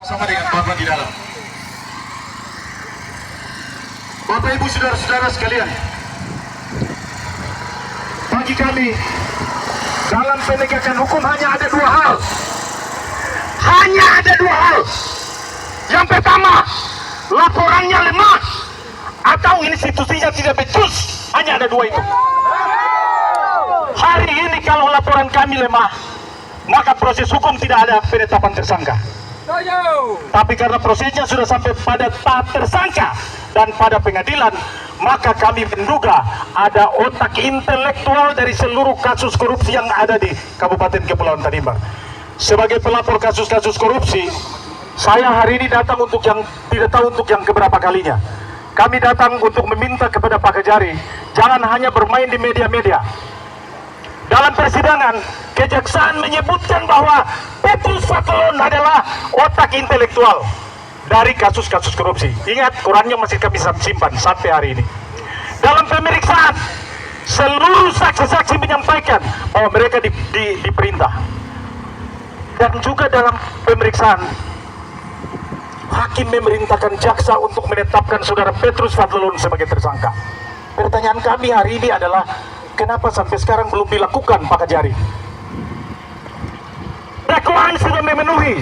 Sama dengan Bapak di dalam. Bapak Ibu saudara-saudara sekalian, bagi kami dalam penegakan hukum hanya ada dua hal. Hanya ada dua hal. Yang pertama, laporannya lemah atau institusinya tidak becus. Hanya ada dua itu. Hari ini kalau laporan kami lemah, maka proses hukum tidak ada penetapan tersangka. Tapi karena prosesnya sudah sampai pada tahap tersangka dan pada pengadilan, maka kami menduga ada otak intelektual dari seluruh kasus korupsi yang ada di Kabupaten Kepulauan Tanimbar. Sebagai pelapor kasus-kasus korupsi, saya hari ini datang untuk yang tidak tahu untuk yang keberapa kalinya. Kami datang untuk meminta kepada Pak Kejari, jangan hanya bermain di media-media. Dalam persidangan, kejaksaan menyebutkan bahwa Petrus Fatulun adalah otak intelektual dari kasus-kasus korupsi. Ingat, Qurannya masih kami simpan sampai hari ini. Dalam pemeriksaan, seluruh saksi-saksi menyampaikan bahwa mereka diperintah. Dan juga dalam pemeriksaan, hakim memerintahkan jaksa untuk menetapkan saudara Petrus Fatulun sebagai tersangka. Pertanyaan kami hari ini adalah, kenapa sampai sekarang belum dilakukan Pak Kejari? Dakwaan sudah memenuhi,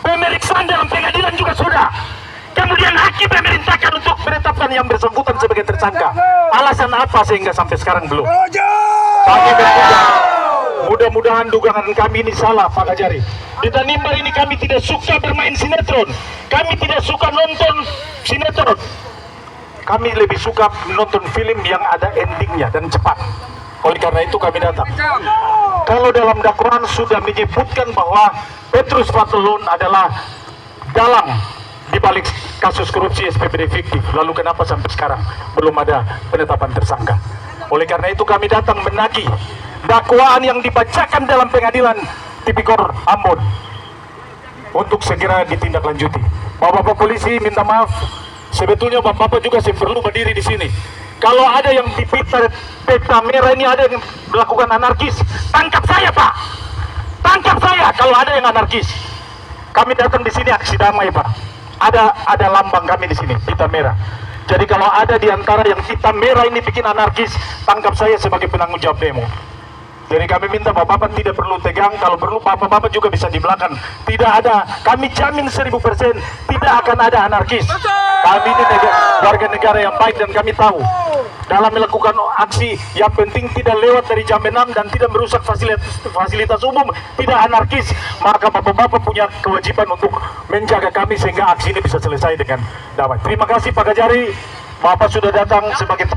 pemeriksaan dalam pengadilan juga sudah. Kemudian hakim memerintahkan untuk menetapkan yang bersangkutan sebagai tersangka. Alasan apa sehingga sampai sekarang belum? Kami berduga, mudah-mudahan dugaan kami ini salah Pak Kejari. Di Tanimbar ini kami tidak suka bermain sinetron, kami tidak suka nonton sinetron. Kami lebih suka menonton film yang ada endingnya dan cepat. Oleh karena itu kami datang. Kalau dalam dakwaan sudah menyebutkan bahwa Petrus Fatulun adalah dalang di balik kasus korupsi SPBD fiktif, lalu kenapa sampai sekarang belum ada penetapan tersangka? Oleh karena itu kami datang menagih dakwaan yang dibacakan dalam pengadilan Tipikor Ambon untuk segera ditindaklanjuti. Bapak-bapak polisi minta maaf, sebetulnya bapak-bapak juga perlu berdiri di sini. Kalau ada yang di peta merah ini ada yang melakukan anarkis, tangkap saya Pak, tangkap saya kalau ada yang anarkis. Kami datang di sini aksi damai Pak. Ada lambang kami di sini, pita merah. Jadi kalau ada di antara yang pita merah ini bikin anarkis, tangkap saya sebagai penanggung jawab demo. Jadi kami minta bapak-bapak tidak perlu tegang, kalau perlu bapak-bapak juga bisa di belakang. Tidak ada, kami jamin 1000% tidak akan ada anarkis. Kami ini warga negara yang baik dan kami tahu dalam melakukan aksi yang penting tidak lewat dari jam 6 dan tidak merusak fasilitas umum, tidak anarkis. Maka bapak-bapak punya kewajiban untuk menjaga kami sehingga aksi ini bisa selesai dengan damai. Terima kasih Pak Kejari. Bapak sudah datang sebagai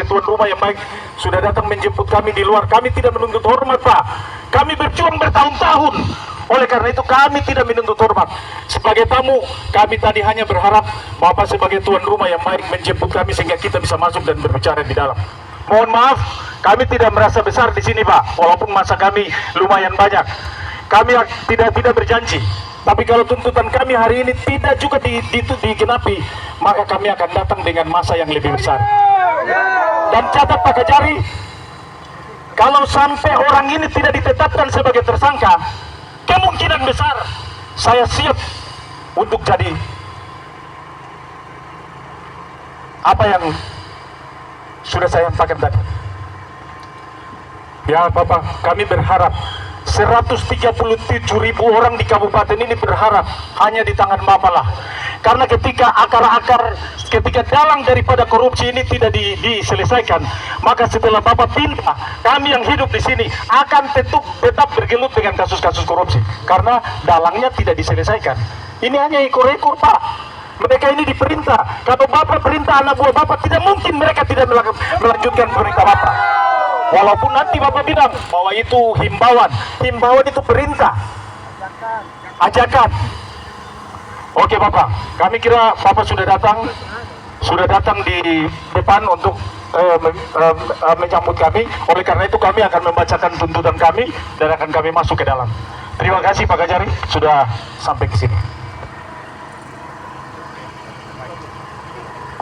tuan rumah yang baik, sudah datang menjemput kami di luar. Kami tidak menuntut hormat Pak, kami berjuang bertahun-tahun. Oleh karena itu kami tidak menuntut hormat. Sebagai tamu, kami tadi hanya berharap Bapak sebagai tuan rumah yang baik menjemput kami sehingga kita bisa masuk dan berbicara di dalam. Mohon maaf, kami tidak merasa besar di sini Pak, walaupun masa kami lumayan banyak. Kami tidak berjanji. Tapi kalau tuntutan kami hari ini tidak juga digenapi, maka kami akan datang dengan masa yang lebih besar. Dan catat Pak Kejari, kalau sampai orang ini tidak ditetapkan sebagai tersangka, kemungkinan besar saya siap untuk jadi apa yang sudah saya sampaikan tadi. Ya Bapak, kami berharap 137.000 orang di kabupaten ini berharap hanya di tangan Bapak lah. Karena ketika ketika dalang daripada korupsi ini tidak diselesaikan, maka setelah Bapak pindah, kami yang hidup di sini akan tetap bergelut dengan kasus-kasus korupsi. Karena dalangnya tidak diselesaikan. Ini hanya ekor-ekor Pak. Mereka ini diperintah. Kalau Bapak perintah anak buah Bapak, tidak mungkin mereka tidak melanjutkan perintah Bapak. Walaupun nanti Bapak bilang bahwa itu himbauan itu perintah, ajakan. Oke Bapak, kami kira Bapak sudah datang di depan untuk menyambut kami. Oleh karena itu kami akan membacakan tuntutan kami dan akan kami masuk ke dalam. Terima kasih Pak Kejari sudah sampai ke sini.